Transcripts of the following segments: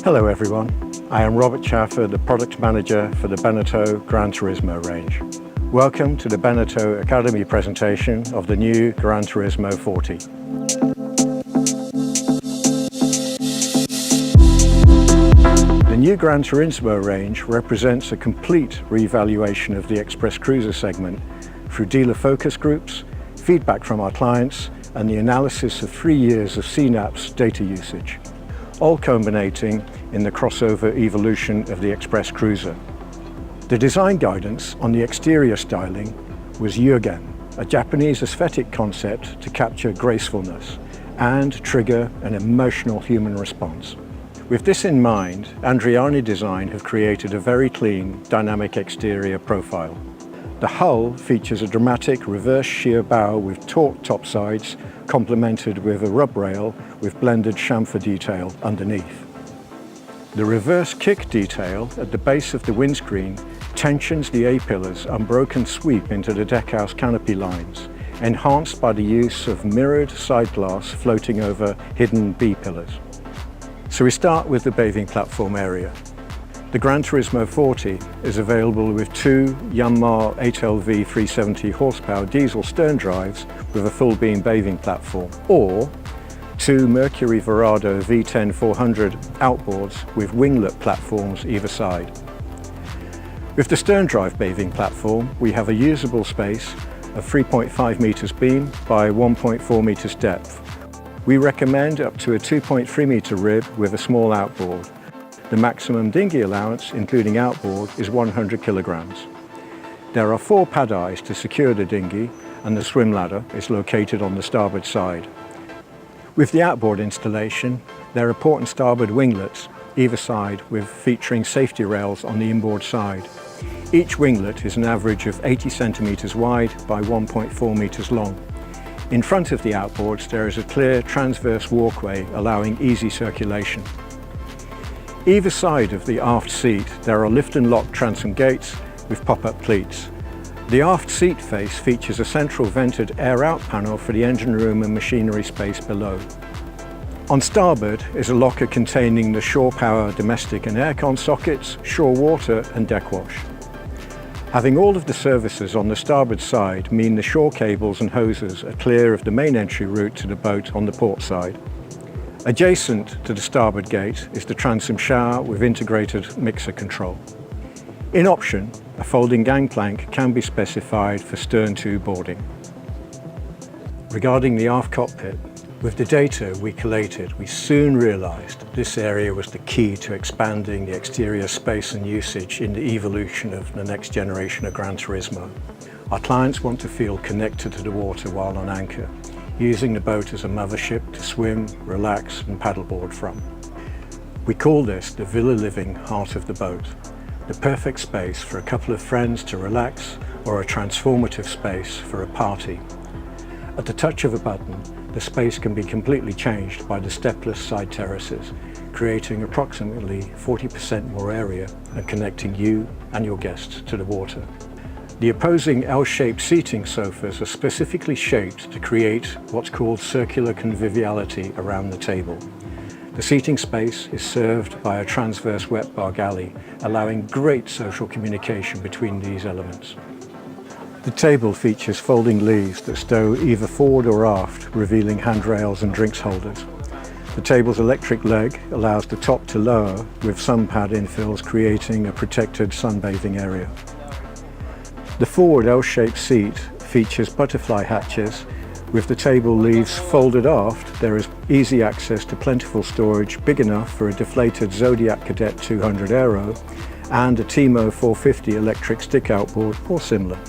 Hello everyone, I am Robert Chaffer, the Product Manager for the Beneteau Gran Turismo range. Welcome to the Beneteau Academy presentation of the new Gran Turismo 40. The new Gran Turismo range represents a complete re-evaluation of the Express Cruiser segment through dealer focus groups, feedback from our clients, and the analysis of 3 years of CNAP's data usage, all culminating in the crossover evolution of the Express Cruiser. The design guidance on the exterior styling was Yugen, a Japanese aesthetic concept to capture gracefulness and trigger an emotional human response. With this in mind, Andriani Design have created a very clean, dynamic exterior profile. The hull features a dramatic reverse sheer bow with taut topsides, complemented with a rub rail with blended chamfer detail underneath. The reverse kick detail at the base of the windscreen tensions the A-pillar's unbroken sweep into the deckhouse canopy lines, enhanced by the use of mirrored side glass floating over hidden B-pillars. So we start with the bathing platform area. The Gran Turismo 40 is available with 2 Yanmar 8LV 370 horsepower diesel stern drives with a full beam bathing platform, or 2 Mercury Verado V10 400 outboards with winglet platforms either side. With the stern drive bathing platform, we have a usable space of 3.5 meters beam by 1.4 meters depth. We recommend up to a 2.3 meter rib with a small outboard. The maximum dinghy allowance, including outboard, is 100 kilograms. There are 4 pad eyes to secure the dinghy, and the swim ladder is located on the starboard side. With the outboard installation, there are port and starboard winglets either side featuring safety rails on the inboard side. Each winglet is an average of 80 centimeters wide by 1.4 meters long. In front of the outboards there is a clear transverse walkway allowing easy circulation. Either side of the aft seat there are lift and lock transom gates with pop-up pleats. The aft seat face features a central vented air-out panel for the engine room and machinery space below. On starboard is a locker containing the shore power domestic and aircon sockets, shore water and deck wash. Having all of the services on the starboard side mean the shore cables and hoses are clear of the main entry route to the boat on the port side. Adjacent to the starboard gate is the transom shower with integrated mixer control. In option, a folding gangplank can be specified for stern-to boarding. Regarding the aft cockpit, with the data we collated, we soon realized this area was the key to expanding the exterior space and usage in the evolution of the next generation of Gran Turismo. Our clients want to feel connected to the water while on anchor, using the boat as a mothership to swim, relax and paddleboard from. We call this the villa living heart of the boat, the perfect space for a couple of friends to relax or a transformative space for a party. At the touch of a button, the space can be completely changed by the stepless side terraces, creating approximately 40% more area and connecting you and your guests to the water. The opposing L-shaped seating sofas are specifically shaped to create what's called circular conviviality around the table. The seating space is served by a transverse wet bar galley, allowing great social communication between these elements. The table features folding leaves that stow either forward or aft, revealing handrails and drinks holders. The table's electric leg allows the top to lower, with sun pad infills creating a protected sunbathing area. The forward L-shaped seat features butterfly hatches. With the table leaves folded aft, there is easy access to plentiful storage big enough for a deflated Zodiac Cadet 200 Aero and a Timo 450 electric stick outboard or similar.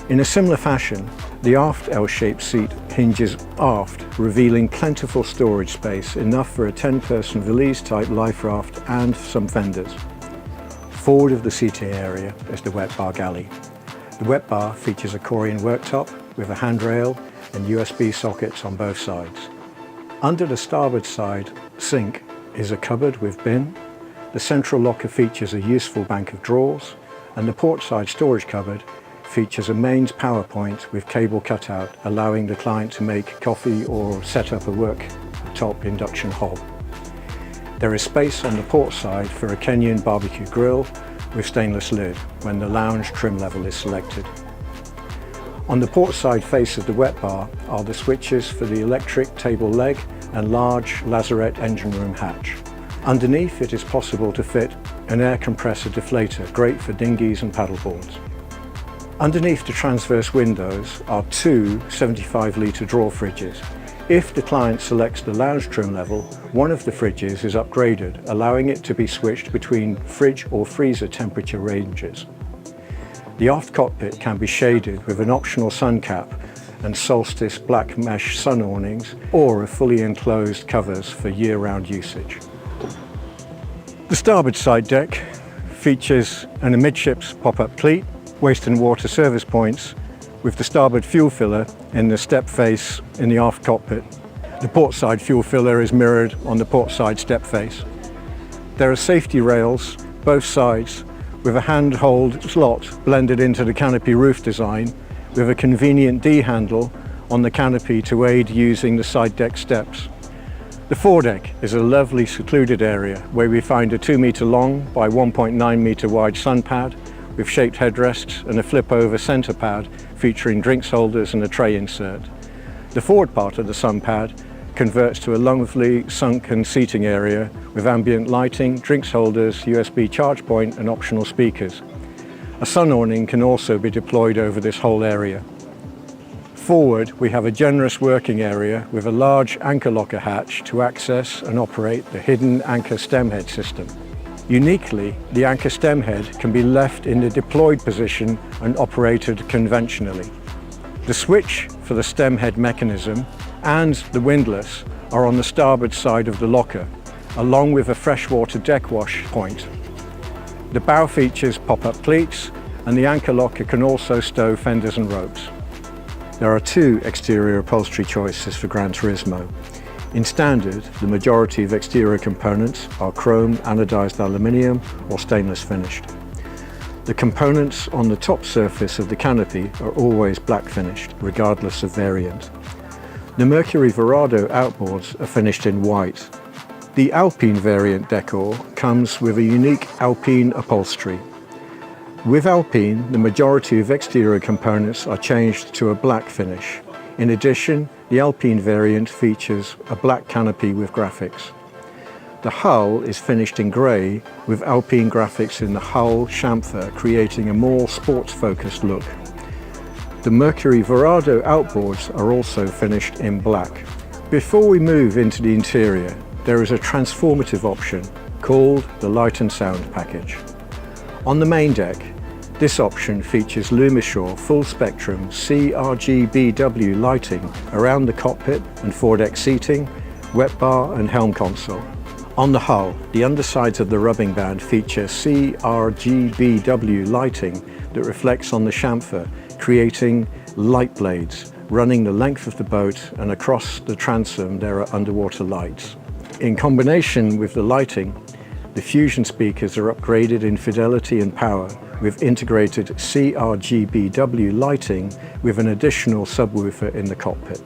In a similar fashion, the aft L-shaped seat hinges aft, revealing plentiful storage space, enough for a 10-person valise-type life raft and some fenders. Forward of the seating area is the wet bar galley. The wet bar features a Corian worktop with a handrail and USB sockets on both sides. Under the starboard side sink is a cupboard with bin. The central locker features a useful bank of drawers, and the port side storage cupboard features a mains power point with cable cutout, allowing the client to make coffee or set up a worktop induction hob. There is space on the port side for a Kenyan barbecue grill with stainless lid when the lounge trim level is selected. On the port side face of the wet bar are the switches for the electric table leg and large lazarette engine room hatch. Underneath it is possible to fit an air compressor deflator, great for dinghies and paddleboards. Underneath the transverse windows are two 75-litre drawer fridges. If the client selects the lounge trim level, one of the fridges is upgraded, allowing it to be switched between fridge or freezer temperature ranges. The aft cockpit can be shaded with an optional sun cap and Solstice black mesh sun awnings or a fully enclosed covers for year-round usage. The starboard side deck features an amidships pop-up cleat, waste and water service points with the starboard fuel filler in the step face in the aft cockpit. The port side fuel filler is mirrored on the port side step face. There are safety rails both sides with a handhold slot blended into the canopy roof design with a convenient D-handle on the canopy to aid using the side deck steps. The foredeck is a lovely secluded area where we find a 2-metre long by 1.9 metre wide sun pad with shaped headrests and a flip-over centre pad featuring drinks holders and a tray insert. The forward part of the sun pad converts to a lovely sunken seating area with ambient lighting, drinks holders, USB charge point and optional speakers. A sun awning can also be deployed over this whole area. Forward, we have a generous working area with a large anchor locker hatch to access and operate the hidden anchor stem head system. Uniquely, the anchor stem head can be left in the deployed position and operated conventionally. The switch for the stem head mechanism and the windlass are on the starboard side of the locker, along with a freshwater deck wash point. The bow features pop-up cleats and the anchor locker can also stow fenders and ropes. There are two exterior upholstery choices for Gran Turismo. In standard, the majority of exterior components are chrome anodized aluminium or stainless finished. The components on the top surface of the canopy are always black finished, regardless of variant. The Mercury Verado outboards are finished in white. The Alpine variant decor comes with a unique Alpine upholstery. With Alpine, the majority of exterior components are changed to a black finish. In addition, the Alpine variant features a black canopy with graphics. The hull is finished in grey with Alpine graphics in the hull chamfer, creating a more sports-focused look. The Mercury Verado outboards are also finished in black. Before we move into the interior, there is a transformative option called the Light and Sound package. On the main deck, this option features Lumishore full spectrum CRGBW lighting around the cockpit and foredeck seating, wet bar and helm console. On the hull, the undersides of the rubbing band feature CRGBW lighting that reflects on the chamfer, creating light blades running the length of the boat, and across the transom there are underwater lights. In combination with the lighting, the Fusion speakers are upgraded in fidelity and power with integrated CRGBW lighting with an additional subwoofer in the cockpit.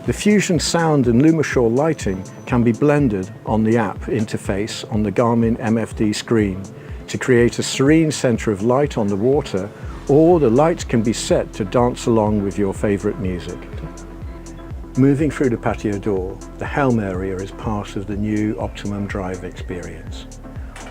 The Fusion sound and Lumishore lighting can be blended on the app interface on the Garmin MFD screen to create a serene centre of light on the water, or the lights can be set to dance along with your favourite music. Moving through the patio door, the Helm area is part of the new Optimum Drive experience.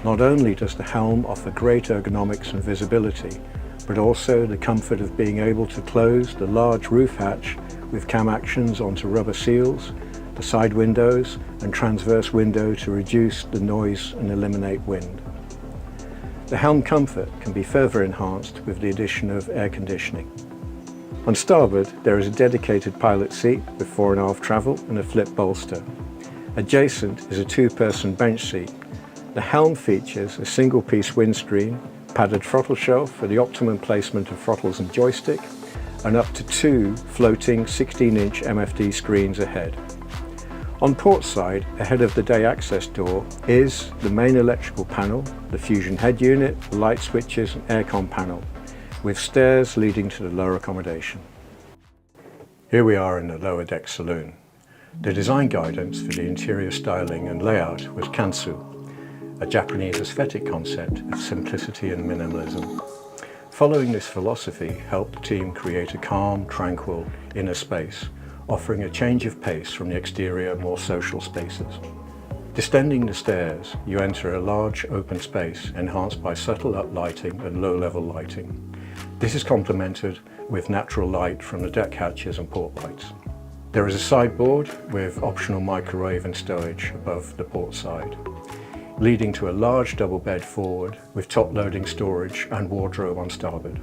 Not only does the Helm offer great ergonomics and visibility, but also the comfort of being able to close the large roof hatch with cam actions onto rubber seals, the side windows and transverse window to reduce the noise and eliminate wind. The Helm comfort can be further enhanced with the addition of air conditioning. On starboard, there is a dedicated pilot seat with fore and aft travel and a flip bolster. Adjacent is a two-person bench seat. The Helm features a single-piece windscreen, padded throttle shelf for the optimum placement of throttles and joystick, and up to two floating 16-inch MFD screens ahead. On port side, ahead of the day access door, is the main electrical panel, the Fusion head unit, light switches and aircon panel, with stairs leading to the lower accommodation. Here we are in the lower deck saloon. The design guidance for the interior styling and layout was Kansu, a Japanese aesthetic concept of simplicity and minimalism. Following this philosophy helped the team create a calm, tranquil inner space, offering a change of pace from the exterior, more social spaces. Descending the stairs, you enter a large open space enhanced by subtle uplighting and low-level lighting. This is complemented with natural light from the deck hatches and port lights. There is a sideboard with optional microwave and stowage above the port side, leading to a large double bed forward with top-loading storage and wardrobe on starboard.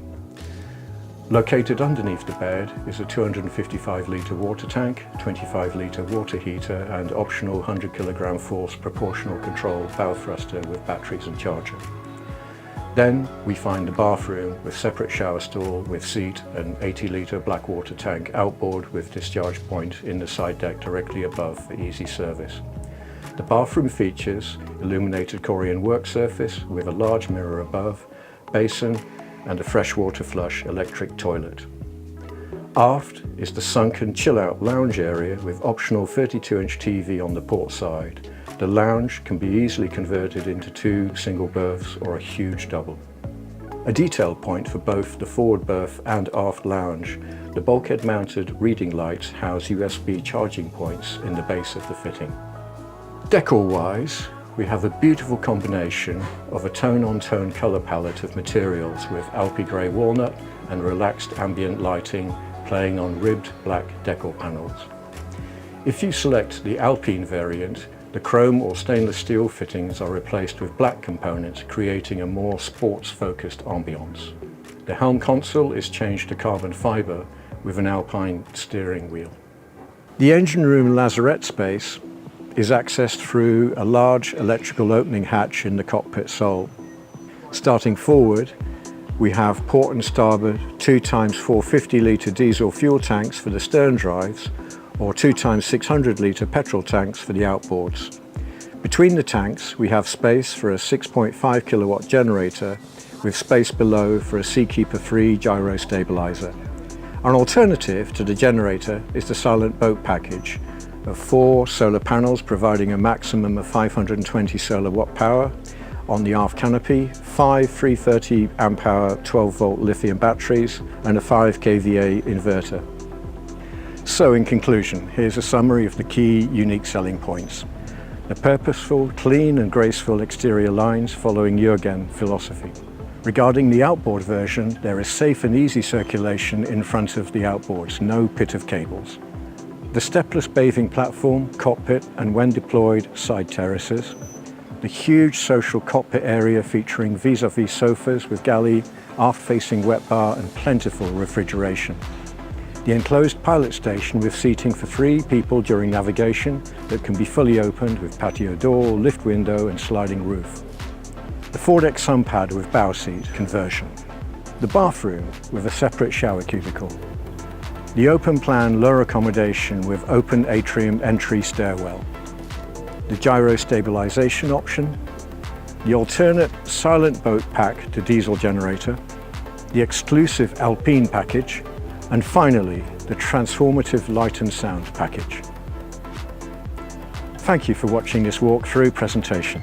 Located underneath the bed is a 255-litre water tank, 25-litre water heater and optional 100kg force proportional control bow thruster with batteries and charger. Then we find the bathroom with separate shower stall with seat and 80-litre black water tank outboard with discharge point in the side deck directly above for easy service. The bathroom features illuminated Korean work surface with a large mirror above, basin and a freshwater flush electric toilet. Aft is the sunken chill-out lounge area with optional 32-inch TV on the port side. The lounge can be easily converted into 2 single berths or a huge double. A detail point for both the forward berth and aft lounge, the bulkhead-mounted reading lights house USB charging points in the base of the fitting. Decor-wise, we have a beautiful combination of a tone-on-tone colour palette of materials with Alpi grey walnut and relaxed ambient lighting playing on ribbed black decor panels. If you select the Alpine variant, the chrome or stainless steel fittings are replaced with black components, creating a more sports-focused ambiance. The Helm console is changed to carbon fibre with an Alpine steering wheel. The engine room lazarette space is accessed through a large electrical opening hatch in the cockpit sole. Starting forward, we have port and starboard 2x 450-litre diesel fuel tanks for the stern drives or 2x 600-litre petrol tanks for the outboards. Between the tanks, we have space for a 6.5 kilowatt generator with space below for a Seakeeper 3 gyro stabilizer. An alternative to the generator is the silent boat package of 4 solar panels providing a maximum of 520 solar watt power on the aft canopy, 5 330 amp hour 12-volt lithium batteries and a 5 kVA inverter. So in conclusion, here's a summary of the key unique selling points. The purposeful, clean and graceful exterior lines following Jürgen philosophy. Regarding the outboard version, there is safe and easy circulation in front of the outboards, no pit of cables. The stepless bathing platform, cockpit and when deployed, side terraces. The huge social cockpit area featuring vis-a-vis sofas with galley, aft-facing wet bar and plentiful refrigeration. The enclosed pilot station with seating for 3 people during navigation that can be fully opened with patio door, lift window and sliding roof. The Foredeck sun pad with bow seat conversion. The bathroom with a separate shower cuticle. The open plan lower accommodation with open atrium entry stairwell. The gyro stabilization option. The alternate silent boat pack to diesel generator. The exclusive Alpine package. And finally, the transformative light and sound package. Thank you for watching this walkthrough presentation.